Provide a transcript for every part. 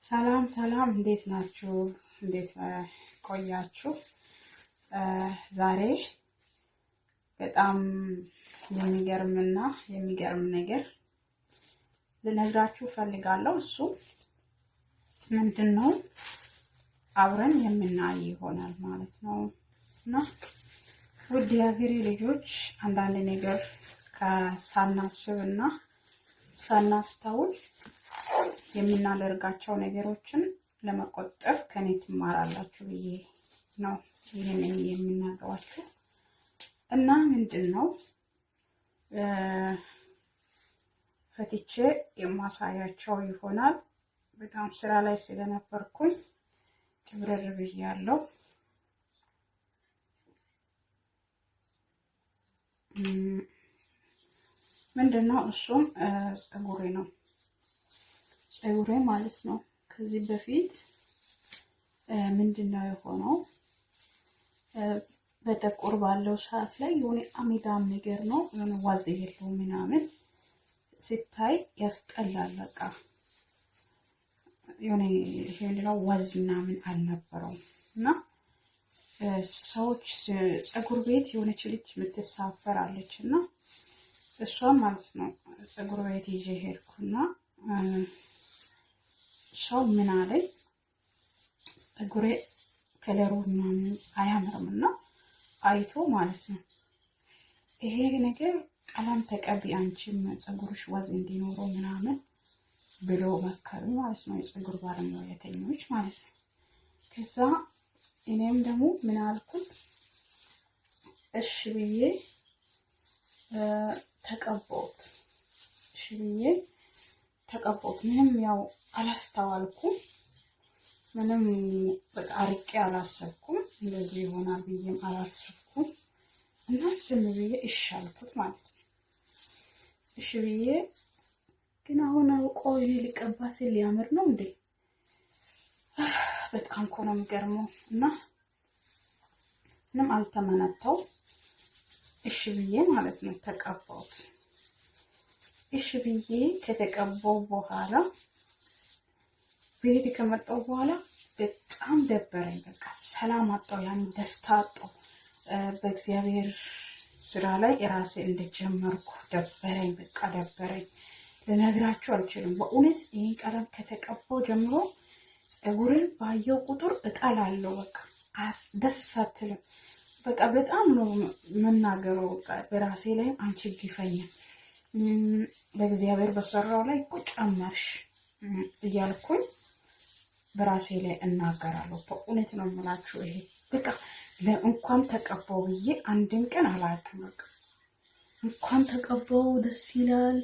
ሰላም ሰላም፣ እንዴት ናችሁ? እንዴት ቆያችሁ? ዛሬ በጣም የሚገርም ነገር ልነግራችሁ ፈልጋለሁ። እሱ ምንድነው አብረን የምናይ ይሆናል ማለት ነው። እና ውድ የሀገሬ ልጆች አንዳንድ ነገር ሳናስብና ሳናስተውል የምናደርጋቸው ነገሮችን ለመቆጠብ ከኔ ትማራላችሁ ብዬ ነው ይሄንን የምናገራችሁ። እና ምንድነው ፈትቼ የማሳያቸው ይሆናል። በጣም ስራ ላይ ስለነበርኩኝ ጭብረር ብያለሁ። ምንድነው እሱም ፀጉሬ ማለት ነው። ከዚህ በፊት ምንድነው የሆነው በጥቁር ባለው ሰዓት ላይ የሆነ አሜዳም ነገር ነው፣ የሆነ ዋዝ የለው ምናምን ሲታይ ያስጠላል። በቃ የሆነ ምንድነው ዋዝ ምናምን አልነበረውም። እና ሰዎች ፀጉር ቤት የሆነች ልጅ የምትሳፈር አለች እና እሷ ማለት ነው ፀጉር ቤት ይዤ ሄድኩና ሰው ምን አለኝ፣ ፀጉሬ ከለሩ ምናምን አያምርምና አይቶ ማለት ነው ይሄ ነገር ቀለም ተቀቢ አንቺም ፀጉርሽ ዋዝ እንዲኖረው ምናምን ብሎ መከሩ ማለት ነው፣ የፀጉር ባለሙያተኞች ማለት ነው። ከዛ እኔም ደግሞ ምን አልኩት፣ እሺ ብዬ ተቀባሁት። ምንም ያው አላስተዋልኩም፣ ምንም በቃ አርቄ አላሰብኩም፣ እንደዚህ ይሆናል ብዬም አላሰብኩም። እና ዝም ብዬ እሺ አልኩት ማለት ነው። እሺ ብዬ ግን አሁን አውቆ ይሄ ሊቀባ ሲል ሊያምር ነው እንዴ? በጣም እኮ ነው የሚገርመው። እና ምንም አልተመነታው፣ እሺ ብዬ ማለት ነው ተቀባሁት። እሺ ብዬ ከተቀባው በኋላ ቤት ከመጣው በኋላ በጣም ደበረኝ። በቃ ሰላም አጣው፣ ያን ደስታ አጣው። በእግዚአብሔር ስራ ላይ ራሴ እንደጀመርኩ ደበረኝ። በቃ ደበረኝ፣ ልነግራችሁ አልችልም። በእውነት ይህን ቀለም ከተቀባው ጀምሮ ፀጉርን ባየው ቁጥር እጠላለሁ። በቃ ደስ አትልም። በቃ በጣም ነው መናገረው። በቃ በራሴ ላይ አንቺ ግፈኛ በእግዚአብሔር በሰራው ላይ ጨመርሽ እያልኩኝ በራሴ ላይ እናገራለሁ። በእውነት ነው የምላችሁ። ይሄ በቃ ለእንኳን ተቀባው ብዬ አንድም ቀን አላውቅም። በቃ እንኳን ተቀባው ደስ ይላል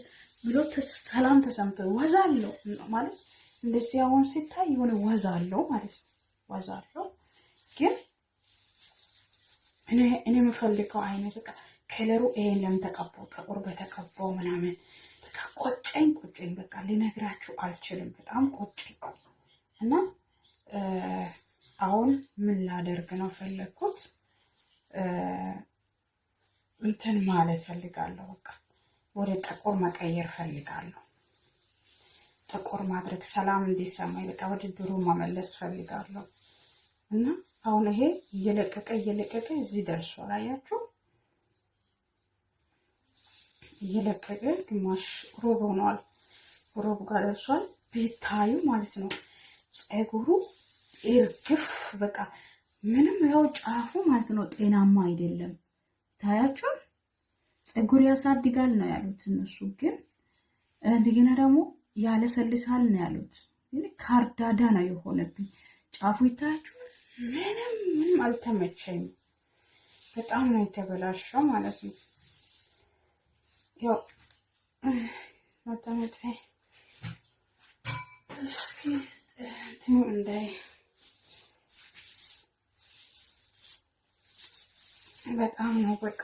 ብሎ ሰላም ተሰምቶ ወዛለው ማለት እንደዚህ አሁን ሲታይ የሆነ ወዛለው ማለት ነው። ወዛለው ግን እኔ የምፈልገው አይነት በቃ ከለሩ ይሄን ለምን ተቀባው ጥቁር በተቀባው ምናምን በቃ ቆጨኝ። በቃ ሊነግራችሁ አልችልም። በጣም ቆጨኝ። እና አሁን ምን ላደርግ ነው ፈለኩት፣ እንትን ማለት ፈልጋለሁ። በቃ ወደ ጥቁር መቀየር ፈልጋለሁ። ጥቁር ማድረግ ሰላም እንዲሰማኝ በቃ ወደ ድሮ መመለስ ፈልጋለሁ። እና አሁን ይሄ እየለቀቀ እዚህ ደርሷል። አያችሁ፣ እየለቀቀ ግማሽ ሮብ ሆኗል። ሮብ ጋር ደርሷል። ቤታዩ ማለት ነው ፀጉሩ እርግፍ በቃ ምንም ያው ጫፉ ማለት ነው ጤናማ አይደለም። ታያችሁ፣ ፀጉር ያሳድጋል ነው ያሉት እነሱ፣ ግን እንደገና ደግሞ ያለሰልሳል ነው ያሉት። ግን ካርዳዳ ነው የሆነብኝ ጫፉ። ይታያችሁ፣ ምንም አልተመቸኝም። በጣም ነው የተበላሸው ማለት ነው። ያው ማታመጣ እስኪ እንዳይ በጣም ነው በቃ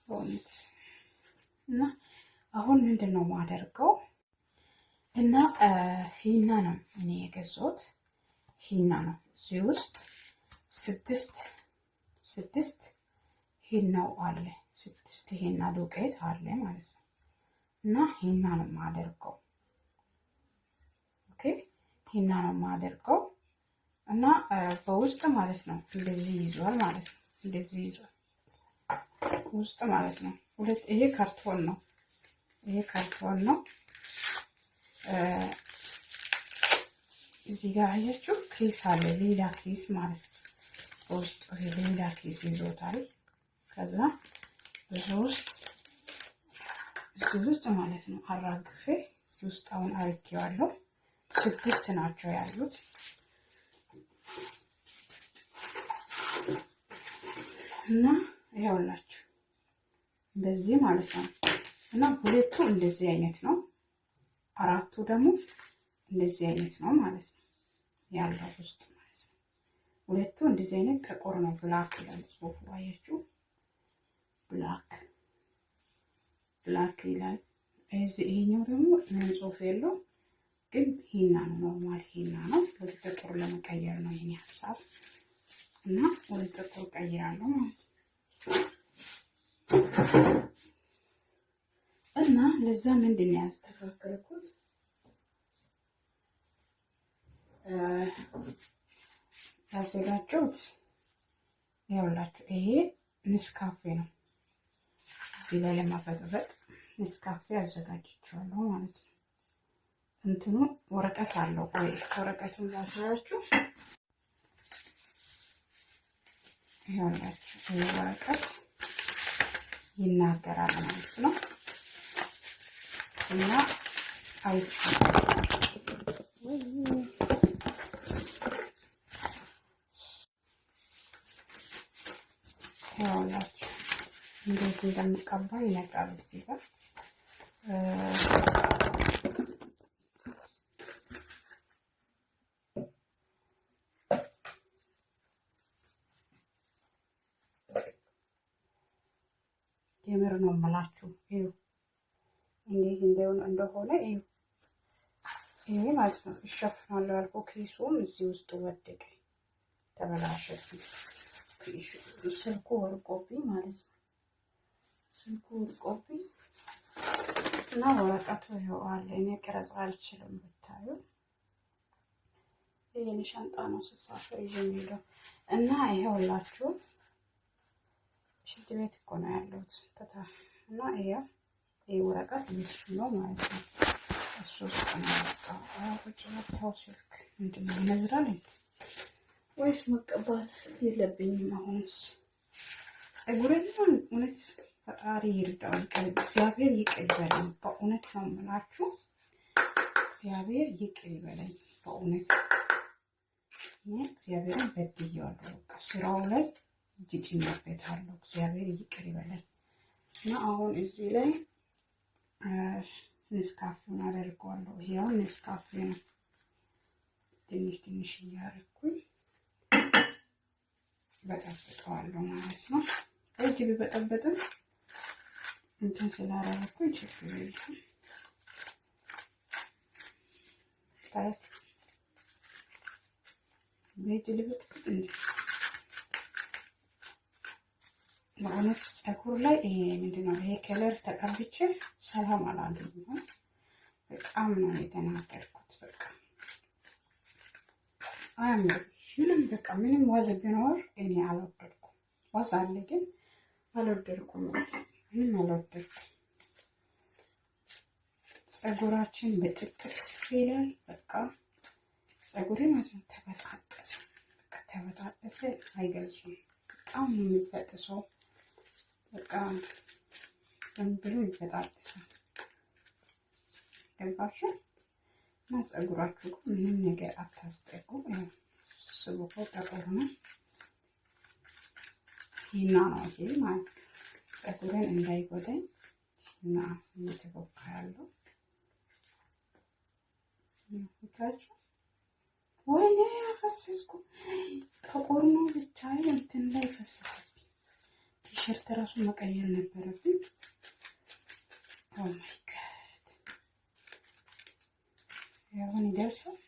በእውነት። እና አሁን ምንድነው ማደርገው እና ሂና ነው እኔ የገዛሁት። ሂና ነው እዚህ ውስጥ ስድስት ሂናው አለ። 6 ሂና ዱቄት አለ ማለት ነው። እና ሂና ነው ማደርገው። ኦኬ ሂና ነው የማደርገው እና በውስጥ ማለት ነው እንደዚህ ይዟል ማለት ነው። እንደዚህ ይዟል ውስጥ ማለት ነው። ይሄ ካርቶን ነው። ይሄ ካርቶን ነው። እዚህ ጋር አያችሁ ኬስ አለ፣ ሌላ ኬስ ማለት ነው። በውስጡ ሌላ ኬስ ይዞታል። ከዛ እዚህ ውስጥ ማለት ነው አራግፌ እዚህ ውስጥ አሁን አርጌዋለሁ። 6 ናቸው ያሉት እና ይኸውላችሁ እንደዚህ ማለት ነው። እና ሁለቱ እንደዚህ አይነት ነው፣ 4ቱ ደግሞ እንደዚህ አይነት ነው ማለት ነው ያለው ውስጥ ማለት ነው። ሁለቱ እንደዚህ አይነት ጥቁር ነው፣ ብላክ ይላል ጽሁፉ አያችሁ፣ ብላክ ይላል። ይሄኛው ደግሞ ምን ጽሁፍ የለው ግን ሂና ነው፣ ኖርማል ሂና ነው። ወደ ጥቁር ለመቀየር ነው የኔ ሀሳብ እና ወደ ጥቁር ቀይራለሁ ማለት ነው። እና ለዛ ምንድን ነው ያስተካከልኩት ያዘጋጀሁት ይኸውላችሁ፣ ይሄ ንስካፌ ነው። እዚህ ላይ ለማፈጥፈጥ ንስካፌ አዘጋጅቼዋለሁ ማለት ነው። እንትኑ ወረቀት አለው። ቆይ ወረቀቱን ላሳያችሁ። ይኸውላችሁ ይሄ ወረቀት ይናገራል ማለት ነው እና ይኸውላችሁ እንዴት እንደሚቀባ ይነግራል እዚህ ጋር የምር ነው የምላችሁ። እዩ እንዴት እንደሆነ እዩ። ይሄ ማለት ነው እሸፍናለሁ ያልኩት ኬሱም እዚህ ውስጥ ወደቀ፣ ተበላሸብኝ። ስልኩ ወርቆብኝ ማለት ነው። ስልኩ ወርቆብኝ እና ወረቀቱ ይኸው አለ። እኔ ቀረጻ አልችልም ብታዩ። ይሄን ሻንጣ ነው ስሳፈር ይዤ የምሄደው እና ይኸውላችሁ ሽንት ቤት እኮ ነው ያለሁት እና ይሄ ወረቀት እሱ ነው ማለት ነው። እሱ ውስጥ ነው ያለው። ቁጭ መታው ስልክ ምንድን ነው ይነዝራል ወይስ መቀባት የለብኝም? አሁንስ ፀጉሬን እውነት ፈጣሪ ይርዳው፣ እግዚአብሔር ይቅር ይበለኝ። በእውነት ነው የምላችሁ፣ እግዚአብሔር ይቅር ይበለኝ በእውነት። እኔ እግዚአብሔርን በድዬዋለሁ። በቃ ስራው ላይ ጭኜበታለሁ። እግዚአብሔር ይቅር ይበለኝ እና አሁን እዚህ ላይ ንስካፌውን አደርገዋለሁ። ይሄው ንስካፌ ነው። ትንሽ ትንሽ እያደረኩኝ በጠብጠዋለሁ ማለት ነው። እጅ ቢበጠበጥም እንትን ስላደረኩኝ ችግር የለም። ታያችሁ በእጅ ልበጥብጥ እንዴ! በእውነት ፀጉር ላይ ይሄ ምንድነው ይሄ ከለር ተቀብቼ ሰላም አላገኘሁም። በጣም ነው የተናገርኩት። በቃ አያምርም ምንም። በቃ ምንም ወዝ ቢኖር እኔ አልወደድኩም። ወዝ አለ ግን አልወደድኩም። ምንም አልወደድኩም። ፀጉራችን በጥጥስ ይላል። በቃ ፀጉሬ ማለት ነው ተበጣጠሰ። በቃ ተበጣጠሰ አይገልጹም። በጣም ነው የሚበጥሰው። በቃ ዝም ብሎ ይበጣጠሳል። ገባችሁ? እና ፀጉራችሁ ምንም ነገር አታስጠጉ። ስቡኮ ጠቆር ነው ሂና ነው ይሄ ማለት ፀጉሬን እንዳይጎዳኝ እና እየተቦካ ያለው ታችሁ። ወይኔ ያፈሰስኩ ጠቆር ነው ብቻዬ እንትን ላይ ፈሰሰብኝ። ቲሸርት ራሱ መቀየር ነበረብኝ። ኦ ማይ ጋድ ያውን ይደርሳል።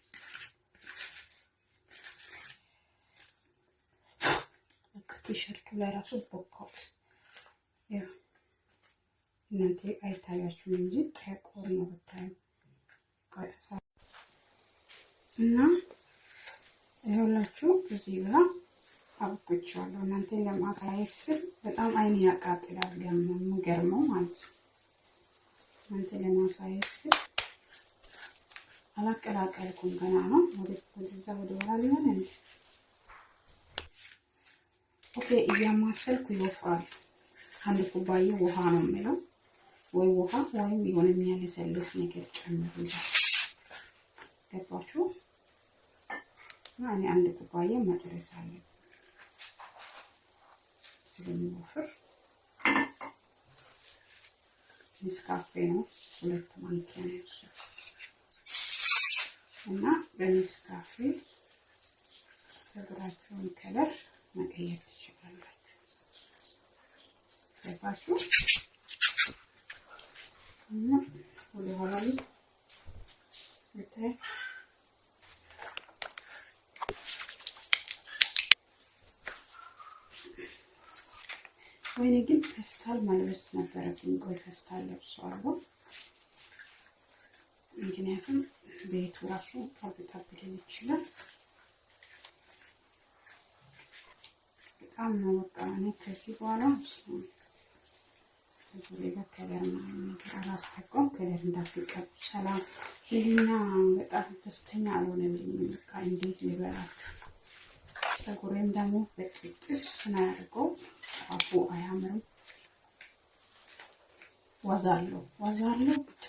ቲሸርቱ ላይ ራሱ ቦካውት። ያው እናንተ አይታያችሁም እንጂ ጠቆር ነው ብታዩ። እና ይኸውላችሁ እዚህ ጋር አብኩቻለሁ። እናንተን ለማሳየት ስል በጣም አይን ያቃጥላል ገርመው ማለት ነው። እናንተን ለማሳየት ስል አላቀላቀልኩም ገና ነው። ወደዛ ወደ ኋላ ሊሆን እንዴ? ኦኬ እያማሰልኩ ይወፍራል። አንድ ኩባያ ውሃ ነው የሚለው ወይ ውሃ ወይም የሆነ የሚያለሰልስ ነገር ጨምሩ። ገባችሁ? እኔ አንድ ኩባያ መጨረስ አለብኝ ስለሚወፍር። ኔስካፌ ነው 2 ማንኪያ ነው እና በኔስካፌ ፀጉራችሁን ከለር መቀየር ትችላላችሁ። ገባችሁ? እና ወደ ኋላ ይታይ ወይኔ ግን ፌስታል መልበስ ነበረብኝ። ቆይ ፌስታል ለብሰዋለሁ፣ ምክንያቱም ቤቱ ራሱ ታብታብልን ይችላል። በጣም ነው በቃ እኔ ከዚህ በኋላ ስለዚህ ከለር ነገር አላስጠቀም። ከለር እንዳትቀቡ። ሰላም ይሄና በጣም ደስተኛ አልሆነልኝም። በቃ እንዴት ልበላችሁ። ፀጉሬም ደግሞ በጥጭስ ስናደርገው አፉ አያምርም። ዋዛለው ብቻ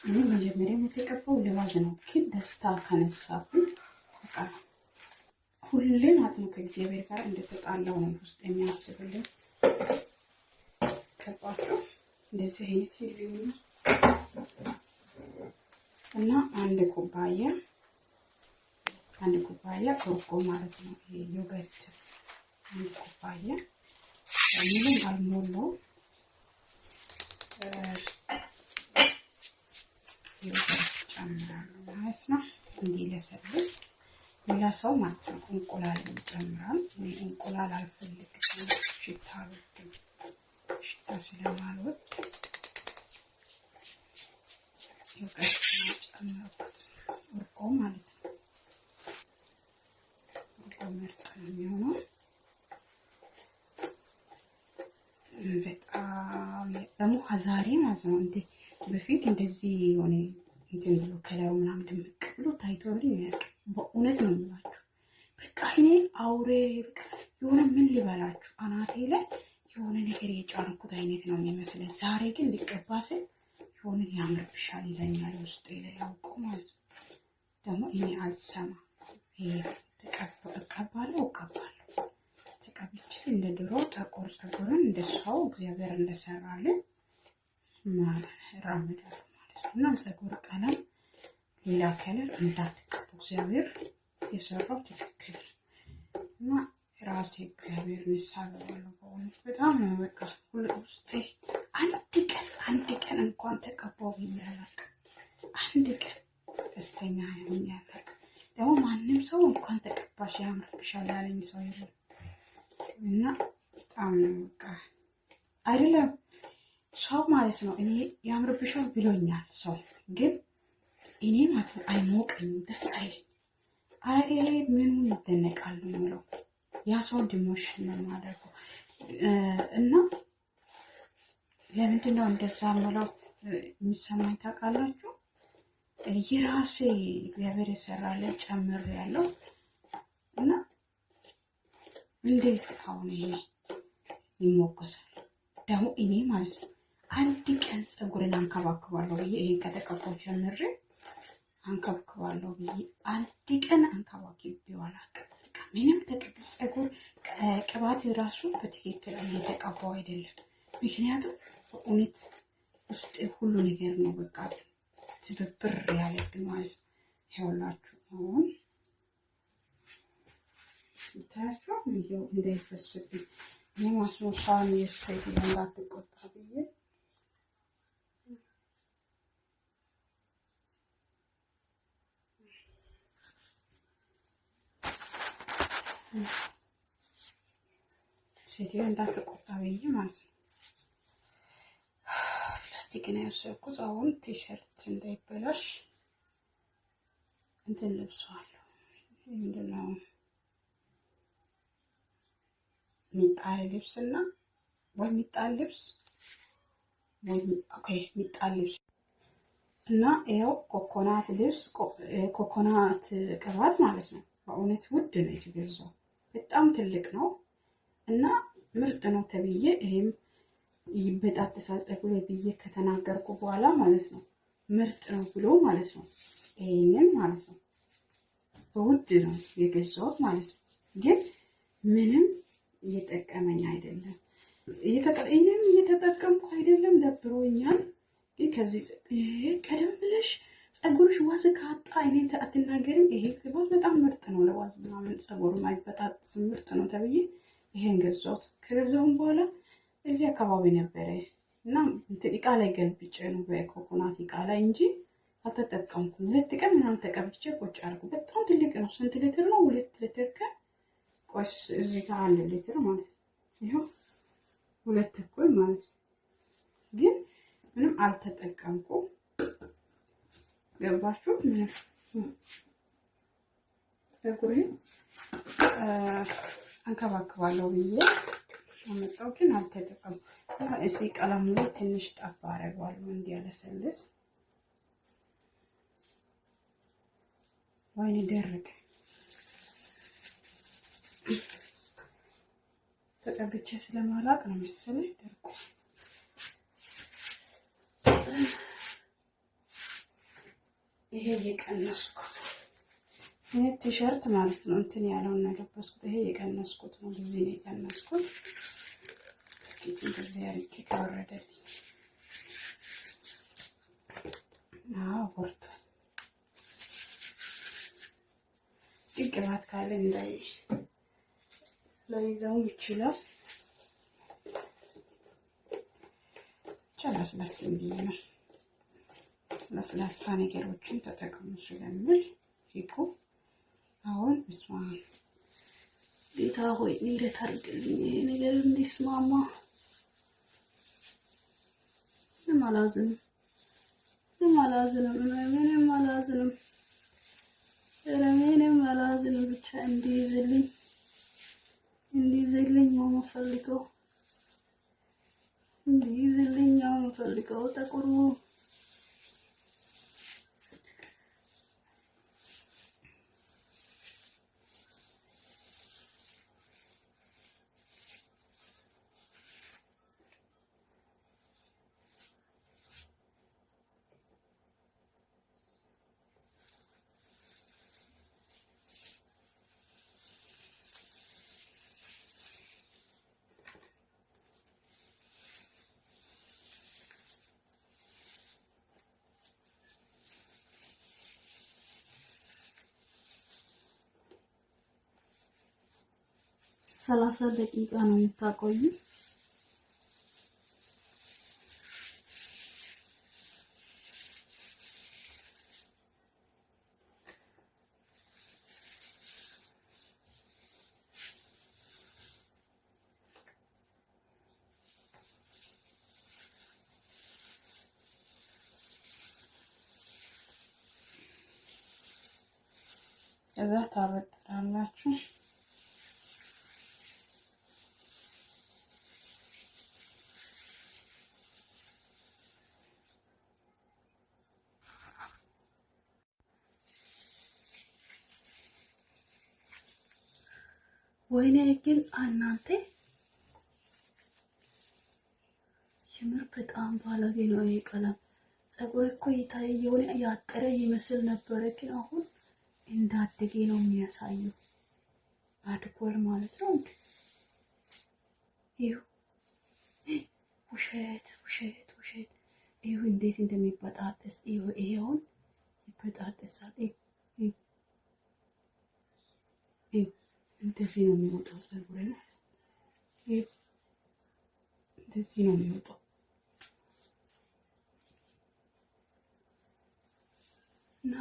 እኔ መጀመሪያ የተቀባው ለዋዝ ነው፣ ግን ደስታ ከነሳብኝ በቃ ሁሌ ማለት ነው ከእግዚአብሔር ጋር እንደተጣላው ነው ውስጥ የሚያስብልኝ። ከባችሁ እንደዚህ አይነት ይልኝ እና አንድ ኩባያ ኮኮ ማለት ነው። ይሄ ዮገርት አንድ ኩባያ ምንም አልሞላው ዮገርት ጨምራለሁ ማለት ነው። እንዲለሰልስ ሌላ ሰው ማለት ነው እንቁላል ይጨምራል። እኔ እንቁላል አልፈልግም፣ ሽታ አልወድም። ሽታ ስለማልወድ ዮገርት ጨምራለሁ። እርጎ ማለት ነው። ምርጥ ነው የሚሆነው። በጣም ደግሞ ዛሬ ማለት ነው እንዴ በፊት እንደዚህ የሆነ እንትን ብሎ ከለሩ ምናምን ድምቅ ብሎ ታይቶልኝ በእውነት ነው የምላችሁ። በቃ እኔ አውሬ በቃ የሆነ ምን ሊበላችሁ አናቴ ላይ የሆነ ነገር የጫንኩት አይነት ነው የሚመስለኝ። ዛሬ ግን ሊቀባ ስል የሆነ ያምርብሻል ይለኛል ውስጤ ላይ ያውቁ ማለት ነው። ደግሞ እኔ አልሰማ እቀባለሁ ተቀብቼ እንደ ድሮ ጠቆር ፀጉርን እንደሷው እግዚአብሔር እንደሰራልን ራመዳለሁ ማለት ነው። እና ፀጉር ቀለም ሌላ ከለር እንዳትቀቡ፣ እግዚአብሔር የሰራው ትክክል እና ራሴ እግዚአብሔር ይሳበዋል። በእውነት በጣም ነው በቃ ሁሉ ውስጤ አንድ ቀን እንኳን ተቀባው ብያለሁ። አንድ ቀን ደስተኛ ያለኝ ደግሞ ማንም ሰው እንኳን ተቀባሽ ያምርብሻል ያለኝ ሰው የለም። እና በጣም በቃ አይደለም ሰው ማለት ነው እኔ ያምርብሻል ብሎኛል ሰው፣ ግን እኔ ማለት ነው አይሞቀኝም፣ ደስ አይለኝ። አይ ምን ይደነቃሉ የሚለው ያ ሰው ድሞሽ ነው ማድረገው። እና ለምንድን ነው እንደዛ ምለው የሚሰማኝ ታውቃላችሁ? የራሴ እግዚአብሔር የሰራልን ጨምር ያለው እና እንዴት አሁን ይሄ ይሞገሳል? ደግሞ እኔ ማለት ነው አንድ ቀን ፀጉርን አንከባክባለሁ ብዬ ይሄን ከተቀባው ጀምሬ አንከባክባለሁ ብዬ አንድ ቀን አንከባክቤው አላውቅም። በቃ ምንም ተቀብሎ ፀጉር ቅባት ራሱ በትክክል እየተቀባው አይደለም። ምክንያቱም በእውነት ውስጥ ሁሉ ነገር ነው በቃ ስብብር ያለብኝ ማለት ነው። ይኸውላችሁ አሁን ታያችሁ ይሄው እንዳይፈስብኝ እኔ ማስሞሻውን የሰይድ እንዳትቆጣ ብዬ ሴትዮ እንዳትቆጣ ብዬ ማለት ነው። ፕላስቲክ ነው የወሰድኩት። አሁን ቲሸርት እንዳይበላሽ እንትን ለብሷለሁ። ምንድነው ሚጣል ልብስና ወይ ሚጣል ልብስ ወይ ሚጣል ልብስ እና ይኸው ኮኮናት ልብስ ኮኮናት ቅባት ማለት ነው። በእውነት ውድ ነው የተገዛው። በጣም ትልቅ ነው እና ምርጥ ነው ተብዬ ይሄም ይበጣጠሳል ፀጉሬ ብዬ ከተናገርኩ በኋላ ማለት ነው ምርጥ ነው ብሎ ማለት ነው ይሄንን ማለት ነው በውድ ነው የገዛሁት ማለት ነው። ግን ምንም እየጠቀመኝ አይደለም። እየተጠቀምኩ አይደለም፣ ደብሮኛል። ግን ከዚህ ቀደም ብለሽ ፀጉርሽ ዋዝ ካጣ እኔን አትናገሪም። ይሄ ቅባት በጣም ምርጥ ነው ለዋዝ ምናምን ፀጉር ማይበጣጥስ ምርጥ ነው ተብዬ ይሄን ገዛሁት። ከገዛሁም በኋላ እዚህ አካባቢ ነበረ እና እቃ ላይ ገልብጬ ነው በኮኮናት እቃ ላይ እንጂ አልተጠቀምኩም። 2 ቀን ምናምን ተቀብቼ ቁጭ አድርጉ። በጣም ትልቅ ነው። ስንት ሊትር ነው? 2 ሊትር ቆስ እዚህ ጋር 1 ሊትር ማለት ነው። ይሄው 2 ተኩል ማለት ነው። ግን ምንም አልተጠቀምኩም። ገባችሁ? ምንም ፀጉሬ አንከባክባለሁ ብዬ አመጣው፣ ግን አልተጠቀምኩም። እዚህ ቀለሙ ላይ ትንሽ ጠባ አደርገዋለሁ እንዲያለሰልስ። ወይኔ ደረቀ። ተቀብቼ ስለማላቅ ነው መሰለኝ ደርቆ። ይሄ የቀነስኩት ይሄ ቲሸርት ማለት ነው እንትን ያለውን ነው የለበስኩት። ይሄ የቀነስኩት ነው፣ ጊዜ ነው የቀነስኩት። እስኪ እንደዚህ አድርጌ ከወረደልኝ ወርዷል። ቅባት ካለ እንዳይ ላይዘውም ይችላል። ለስላሳ እንዲህ ነው። ለስላሳ ነገሮችን ተጠቅሙ ስለምል ፊኩ አሁን እስማ ጌታ ሆይ እንዴት አድርግልኝ ነገር እንዲስማማ። ምንም አላዝንም ምንም አላዝንም። ብቻ እንዲይዝልኝ ነው የምፈልገው። ጠቁሩ ሰላሳ ደቂቃ ነው የምታቆዩ። ከዛ ታበጥራላችሁ። ወይኔ ግን እናንተ የምር በጣም ባለጌ ነው ይሄ ቀለም። ፀጉር እኮ የሆነ ያጠረ ይመስል ነበረ፣ ግን አሁን እንዳደገ ነው የሚያሳየው። አድጓል ማለት ነው። ይሁ ውሸት። ይሁ እንዴት እንደሚበጣጠስ ይሁ። ይሄውን ይበጣጠሳል። እንደዚህ ነው የሚወጣው ፀጉሬ ማለት ነው። እንደዚህ ነው የሚወጣው እና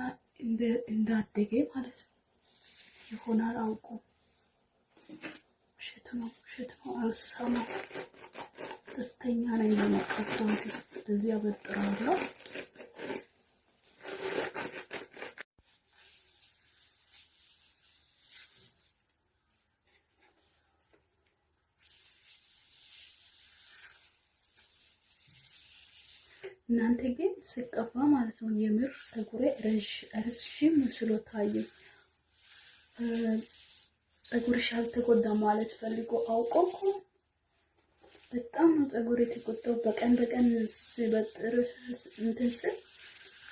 እንዳደገ ማለት ነው ይሆናል። አውቁ ውሸት ነው አልሰማም። ደስተኛ ነኝ ለመቀጠል። እንደዚህ አበጥራለሁ። እናንተ ግን ስቀባ ማለት ነው የምር ፀጉሬ ረዥም መስሎ ታየ። ፀጉርሽ አልተጎዳም ማለት ፈልጎ አውቆ እኮ በጣም ነው ፀጉሬ የተጎዳው። በቀን ስበጥር እንትን ስል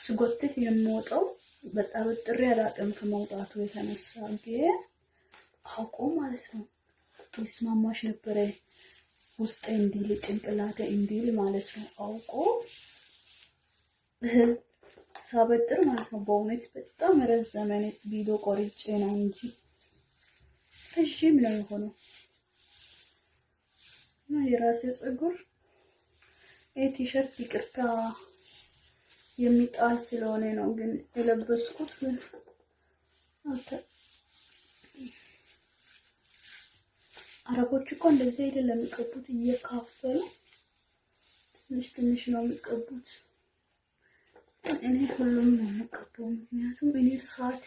ስጎትት የምወጣው በጣም ጥሪ አላውቅም ከመውጣቱ የተነሳ ግን አውቆ ማለት ነው ይስማማሽ ነበረ ውስጤ እንዲል ጭንቅላቴ እንዲል ማለት ነው አውቆ ሳበጥር ማለት ነው። በእውነት በጣም ረዘመን ቪዲዮ ቆርጬ ነው እንጂ ረዥም ነው የሆነው። እና የራሴ ፀጉር ቲሸርት ይቅርታ የሚጣል ስለሆነ ነው ግን የለበስኩት። ግን አረቦች እኮ እንደዚህ አይደለም የሚቀቡት፣ እየካፈሉ ትንሽ ነው የሚቀቡት። እኔ ሁሉም ነው የምቀባው፣ ምክንያቱም እኔ ሰዓት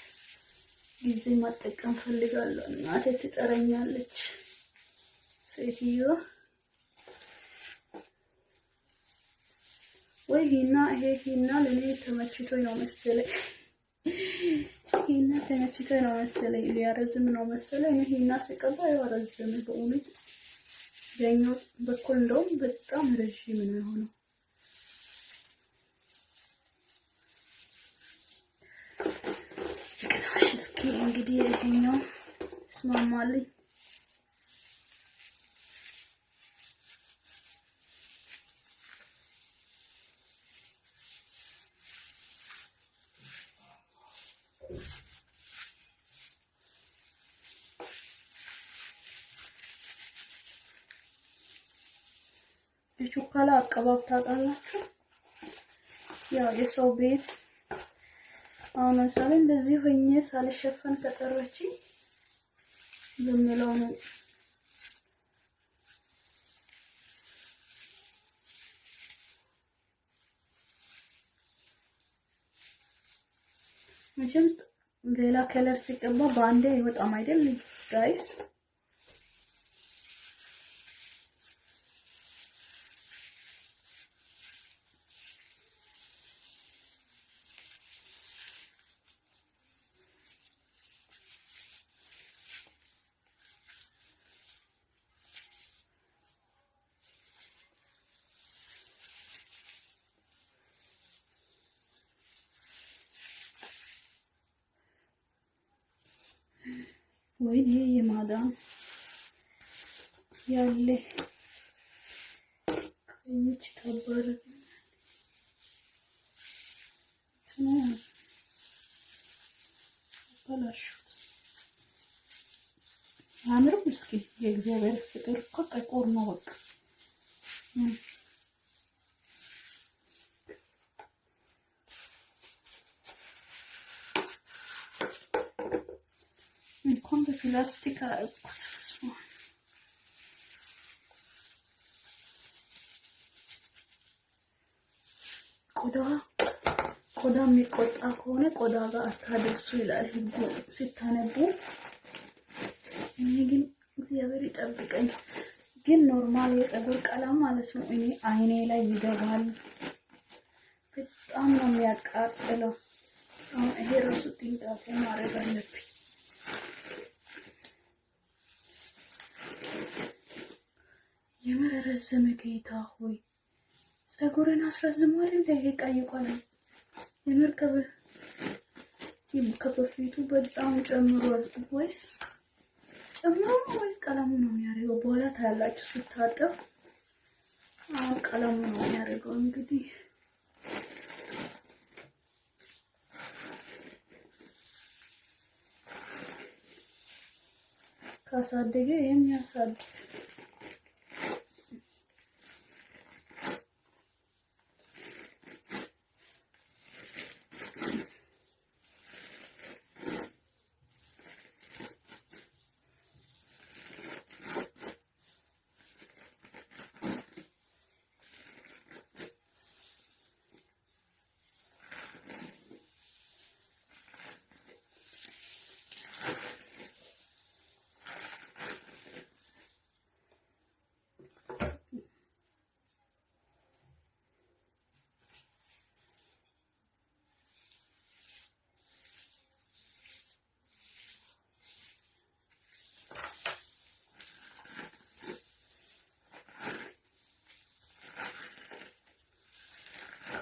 ጊዜ ማጠቀም ፈልጋለሁ። እናቴ ትጠረኛለች ሴትዮዋ። ወይ ይሄ ሂና ለኔ ተመችቶኝ ነው መሰለኝ። ሂና ተመችቶኝ ነው መሰለኝ፣ ሊያረዝም ነው መሰለኝ። እኔ ሂና ስቀባ ያረዝም በእውነት በኛው በኩል እንደውም በጣም ረዥም ነው የሆነው። ይቅናሽ እስኪ እንግዲህ ይሄኛው ይስማማልኝ። የቾኮላ አቀባብ ታውቃላችሁ? ያው የሰው ቤት አሁን ለምሳሌ እንደዚህ ሆኜ ሳልሸፈን ከጠራችኝ በሚለው ነው። መቼም ሌላ ከለር ሲቀባ በአንዴ አይወጣም አይደል ጋይስ? ወይኔ የማዳም ያለ ከይች ተባረ ባላሹት አምሩ እስኪ የእግዚአብሔር ፍቅር እኮ ጥቁር ነው በቃ። እንኳን በፕላስቲክ አረኩት። ቆዳ የሚቆጣ ከሆነ ቆዳ ጋር አታደርሱ ይላል ህጉ ሲታነቡ። እኔ ግን እግዚአብሔር ይጠብቀኝ። ግን ኖርማል የፀጉር ቀለም ማለት ነው እኔ አይኔ ላይ ይገባል። በጣም ነው የሚያቃጥለው። አሁን ይሄ ራሱ ጥንቃቄ ማድረግ አለብኝ። የምር ረዘመ ጌታ ሆይ ፀጉርን አስረዝሟል እንደ ቀይ ቀለም የምር ከበፊቱ በጣም ጨምሯል። ወይስ ቀለሙ ነው የሚያደርገው? በኋላ ታያላችሁ ስታጠብ። ቀለሙ ነው የሚያደርገው። እንግዲህ ካሳደገ የሚያሳድግ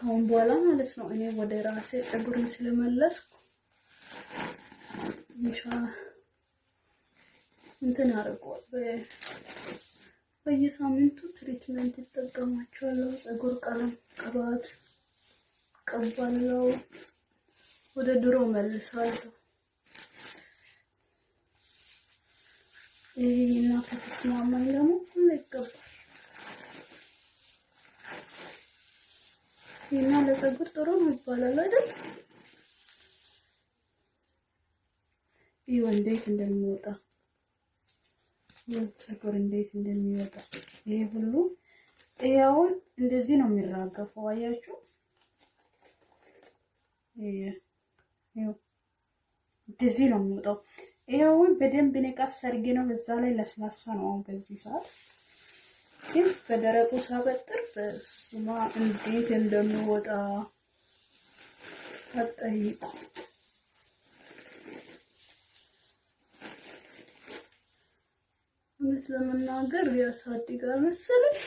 ካሁን በኋላ ማለት ነው እኔ ወደ ራሴ ፀጉርን ስለመለስኩ እንትን አድርጓል። በየሳምንቱ ትሪትመንት እጠቀማቸዋለሁ። ፀጉር ቀለም ቅባት ቀባለሁ። ወደ ድሮ መልሳለሁ። ይሄና ከተስማማኝ ደግሞ ሁሉ ይገባል። ይሄና ለፀጉር ጥሩ ነው ይባላል አይደል? ይሄ እንዴት እንደሚወጣ ፀጉር እንዴት እንደሚወጣ ይሄ ሁሉ ያው እንደዚህ ነው የሚራገፈው። አያችሁ? ይሄው እንደዚህ ነው የሚወጣው። ይሄው በደንብ ነቃስ አድርጌ ነው በዛ ላይ ለስላሳ ነው። አሁን በዚህ ሰዓት ግን በደረቁ ሳበጥር በስማ እንዴት እንደሚወጣ አጠይቁ። እውነት ለመናገር ያሳድጋል መሰለኝ።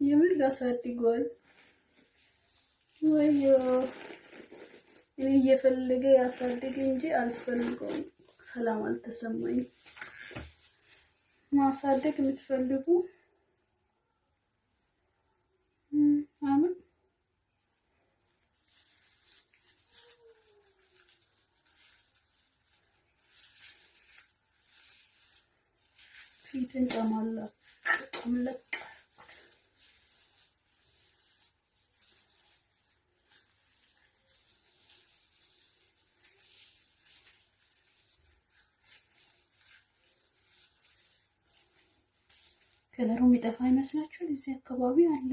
የምን ያሳድጋል ወይ? እኔ እየፈለገ ያሳድግ እንጂ አልፈልገውም። ሰላም አልተሰማኝም። ማሳደግ የምትፈልጉ አምን ፊትን ጨምለቅ ከለሩ የሚጠፋ ይመስላችኋል? እዚህ አካባቢ አለ።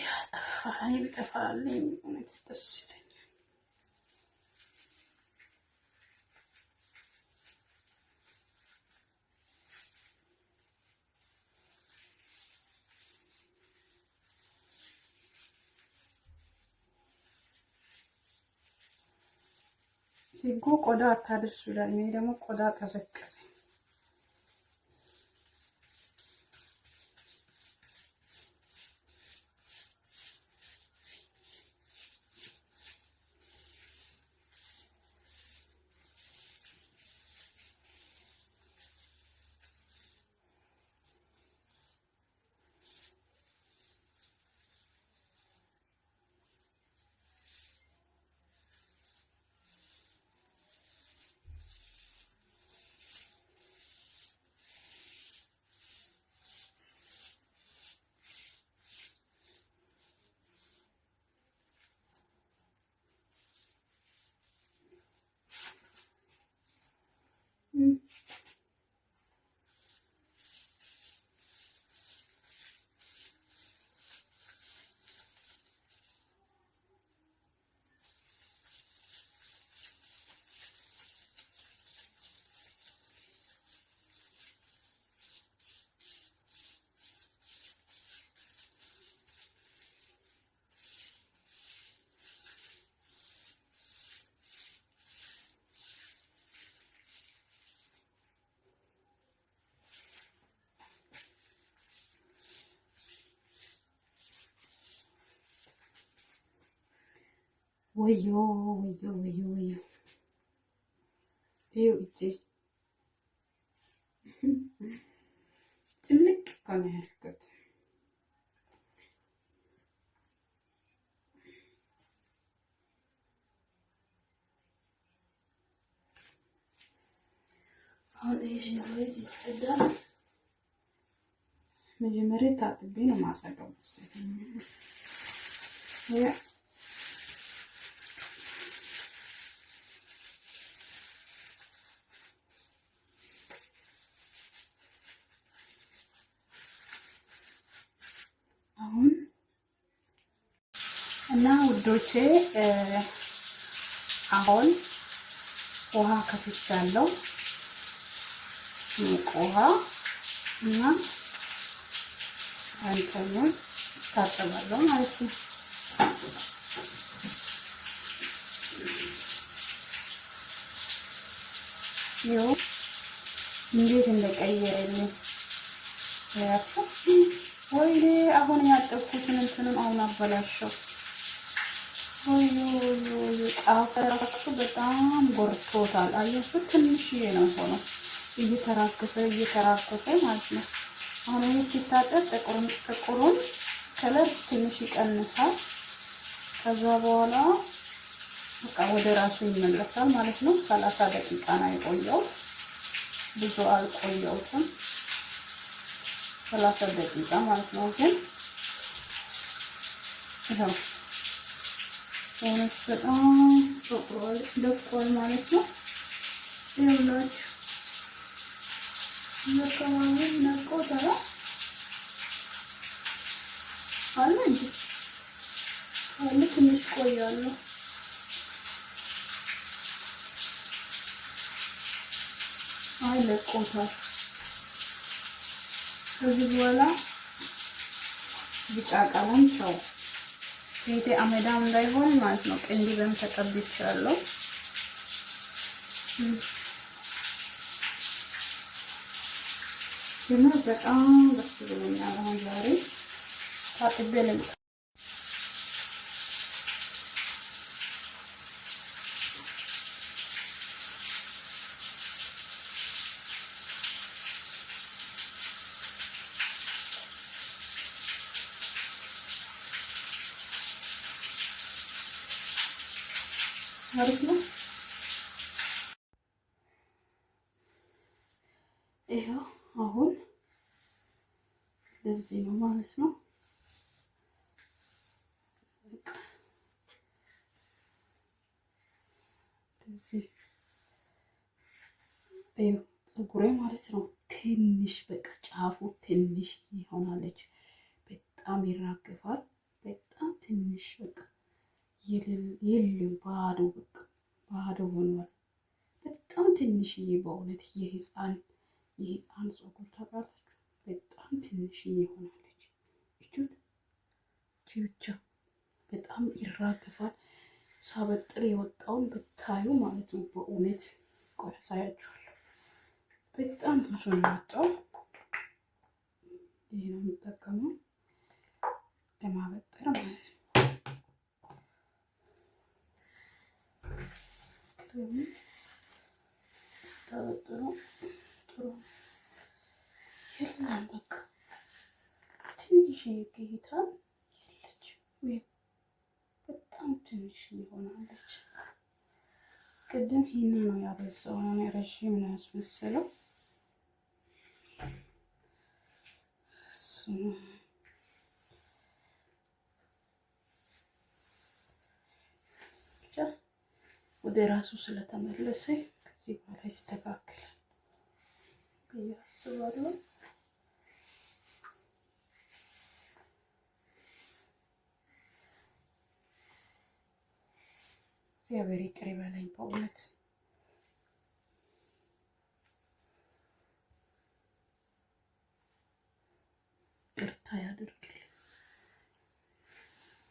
ያጠፋኝ ቢጠፋልኝ እውነት ደስ ይለኛል። ህጉ ቆዳ አታድርሱ ይላል። እኔ ደግሞ ቆዳ ቀዘቀዘ። ወዮ ወዮ ወዮ ወዮ ይኸው እጄ ትልቅ እኮ ነው ያልኩት። አሁን ይሄ ወይስ ይጸዳል? መጀመሪያ ታጥቤ ነው ማጸዳው መሰለኝ። አሁን እና ውዶቼ አሁን ውሃ ከፍቻለሁ። ውሃ እና አንተን ታጠባለሁ ማለት ነው። ይኸው እንዴት እንደቀየረልኝ ያቸው ወይኔ አሁን ያጠብኩትን እንትኑን አሁን አበላሸው። ወይኔ ጫፉ ራሱ በጣም ጎርቶታል። አያችሁ ትንሽዬ ነው ሆኖ እየተራገፈ ማለት ነው። አሁን ይህ ሲታጠብ ጥቁሩን ከለር ትንሽ ይቀንሳል። ከዛ በኋላ በቃ ወደ ራሱ ይመለሳል ማለት ነው። 30 ደቂቃ ነው የቆየው፣ ብዙ አልቆየውትም። 30 ደቂቃ ማለት ነው። ግን ይኸው በጣም ደቋል ማለት ነው። ይኸውላችሁ አካባቢ ነቆታል አለ እንጂ አለ ትንሽ ቆያለሁ። አይ ለቆታል። ከዚህ በኋላ ቢጫ ቀለም ቻው ቤቴ አመዳም እንዳይሆን ማለት ነው። ቅንድብም ተቀብቻለሁ። እና በጣም ደስ ብሎኛል። አሁን ዛሬ ታጥቤ ልምጣ። አሪፍ ነው። ይኸው አሁን ለዚህ ነው ማለት ነው። እዚህ ፀጉሬ ማለት ነው ትንሽ በቃ ጫፉ ትንሽ ይሆናለች። በጣም ይራገፋል። በጣም ትንሽ በቃ የለም ባዶ በቃ ባዶ ሆኗል። በጣም ትንሽዬ በእውነት የህፃን ፀጉር ታውቃላችሁ። በጣም ትንሽዬ ሆናለች። እቹት ብቻ በጣም ይራገፋል። ሳበጥር የወጣውን ብታዩ ማለት ነው በእውነት ቆይ አሳያችኋለሁ። በጣም ብዙ ነው የወጣው። ይሄ ነው የምጠቀመው ለማበጠር ማለት ነው። ስታበጥሩ ጥሩ የለም በቃ ትንሽ ጌታ የለች በጣም ትንሽ ይሆናለች። ቅድም ሂና ነው ያበዛው ነው ረዥም ነው ያስመሰለው። ብቻ ወደ ራሱ ስለተመለሰ ከዚህ በኋላ ይስተካከላል ብዬ አስባለሁ። እግዚአብሔር ይቅር ይበለኝ በእውነት ይቅርታ ያድርግልኝ።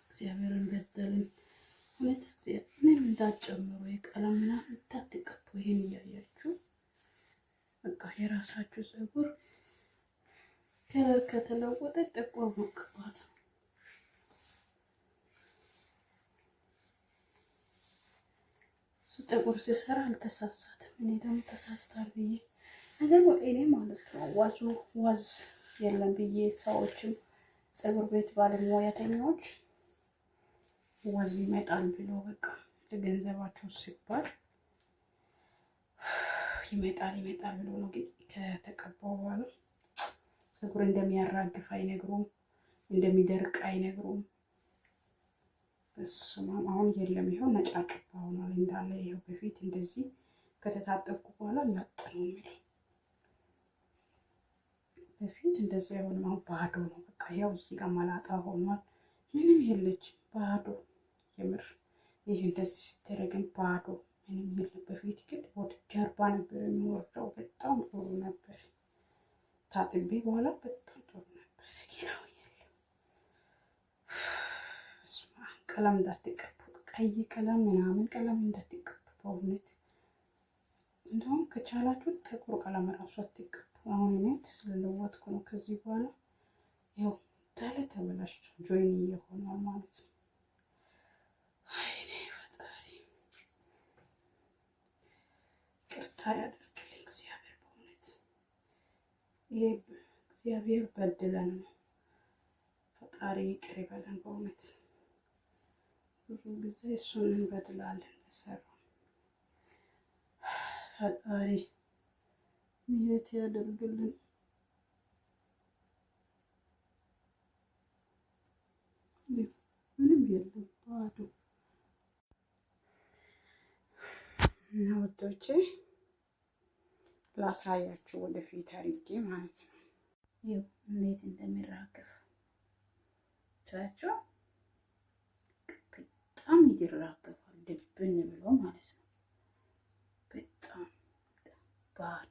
እግዚአብሔርን በደልን እውነት ምንም እንዳትጨምሩ የቀለም ምናምን እንዳትቀቡ። ይሄን እያያችሁ በቃ የራሳችሁ ፀጉር ከለር ከተለወጠ ጥቁር መቀባት ነው። እሱ ጥቁር ሲሰራ አልተሳሳትም። እኔ ደግሞ ተሳስታል ብዬ ነገር እኔ ማለት ነው ዋዝ የለም ብዬ ሰዎችም ፀጉር ቤት ባለሙያተኞች ዋዝ ይመጣል ብሎ በቃ ለገንዘባቸው ሲባል ይመጣል ብሎ ነው። ግን ከተቀባው በኋላ ፀጉር እንደሚያራግፍ አይነግሩም፣ እንደሚደርቅ አይነግሩም። በስማም አሁን የለም። ይኸው ነጫጭባ ሆኗል እንዳለ። ይኸው በፊት እንደዚህ ከተታጠብኩ በኋላ ላጥ ነው የሚለው። በፊት እንደዚህ አይሆንም። አሁን ባዶ ነው በቃ። ያው እዚህ ጋር መላጣ ሆኗል። ምንም የለችም ባዶ። የምር ይህ እንደዚህ ሲደረግን ባዶ ምንም የለም። በፊት ግን ወደ ጀርባ ነበር የሚወርደው። በጣም ጥሩ ነበር። ታጥቤ በኋላ በጣም ጥሩ ነበር። ኪናው ቀለም እንዳትቀቡ፣ ቀይ ቀለም ምናምን ቀለም እንዳትቀቡ በእውነት። እንደውም ከቻላችሁ ጥቁር ቀለም እራሱ አትቀቡ። አሁን እኔ ስለለወጥኩ ነው። ከዚህ በኋላ ያው ታለ ተበላሽቶ ጆይን እየሆነ ማለት ነው። አይኔ ፈጣሪ ቅርታ ያደርግልኝ እግዚአብሔር። በእውነት ይሄ እግዚአብሔር በድለን ነው። ፈጣሪ ይቅር ይበለን። በእውነት ብዙ ጊዜ እሱን እንበድላለን በሰራው። ፈጣሪ ምሕረት ያደርግልን። ምንም የለም ባዶ እና ወዶቼ ላሳያችሁ ወደፊት አድርጌ ማለት ነው። ይኸው እንዴት እንደሚራገፍ ታያችሁ። በጣም ይራገፋል ድብን ብሎ ማለት ነው። በጣም ባዶ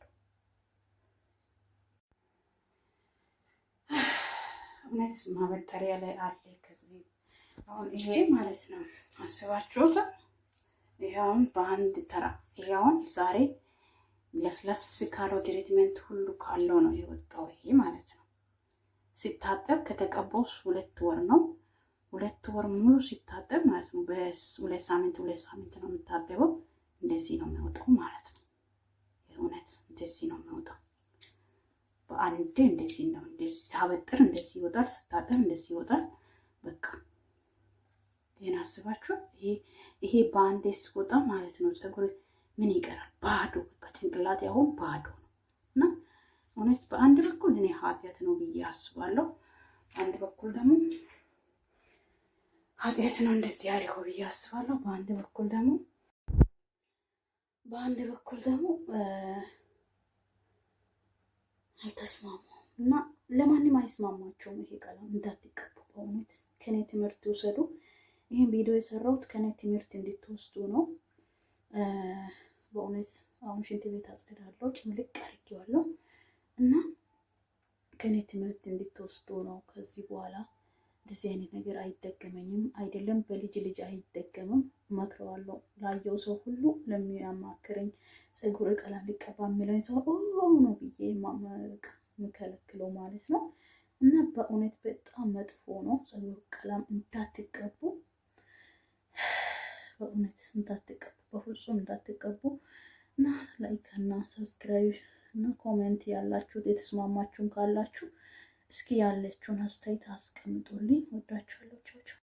እውነት ማበጠሪያ ላይ አለ። ከዚህ አሁን ይሄ ማለት ነው አስባችሁታል። ይሄውን በአንድ ተራ ይሄውን ዛሬ ለስለስ ካለው ትሪትመንት ሁሉ ካለው ነው የወጣው ይሄ ማለት ነው። ሲታጠብ ከተቀባው 2 ወር ነው። 2 ወር ሙሉ ሲታጠብ ማለት ነው። በ2 ሳምንት ነው የምታጠበው። እንደዚህ ነው የሚወጣው ማለት ነው። የእውነት እንደዚህ ነው የሚወጣው። በአንድ እንደዚህ ነው። እንደዚህ ሳበጥር እንደዚህ ይወጣል፣ ስታጠብ እንደዚህ ይወጣል። በቃ ይሄን አስባችሁ ይሄ በአንዴ ሲወጣ ማለት ነው ፀጉር ምን ይቀራል? ባዶ በቃ ጭንቅላት ያሁን ባዶ ነው። እና እውነት በአንድ በኩል እኔ ኃጢአት ነው ብዬ አስባለሁ። በአንድ በኩል ደግሞ ኃጢአት ነው እንደዚህ ያሪው ብዬ አስባለሁ። በአንድ በኩል ደግሞ አልተስማሙም እና ለማንም አይስማማቸውም። ይሄ ቀለም እንዳትቀቡ በእውነት ከኔ ትምህርት ውሰዱ። ይሄን ቪዲዮ የሰራሁት ከኔ ትምህርት እንድትወስዱ ነው። በእውነት አሁን ሽንት ቤት አጸዳለሁ፣ ጭምልቅ አድርጌዋለሁ እና ከኔ ትምህርት እንድትወስዱ ነው። ከዚህ በኋላ እንደዚህ አይነት ነገር አይደገመኝም። አይደለም በልጅ አይደገምም። እመክረዋለሁ ላየው ሰው ሁሉ፣ ለሚያማክረኝ ፀጉር ቀለም ሊቀባ የሚለኝ ሰው ነው ብዬ የምከለክለው ማለት ነው። እና በእውነት በጣም መጥፎ ነው። ፀጉር ቀለም እንዳትቀቡ፣ በእውነት እንዳትቀቡ፣ በፍጹም እንዳትቀቡ እና ላይክ እና ሰብስክራይብ እና ኮሜንት ያላችሁት የተስማማችሁን ካላችሁ እስኪ ያለችውን አስተያየት አስቀምጡልኝ። ወዳችኋለሁ። ቻው ቻው።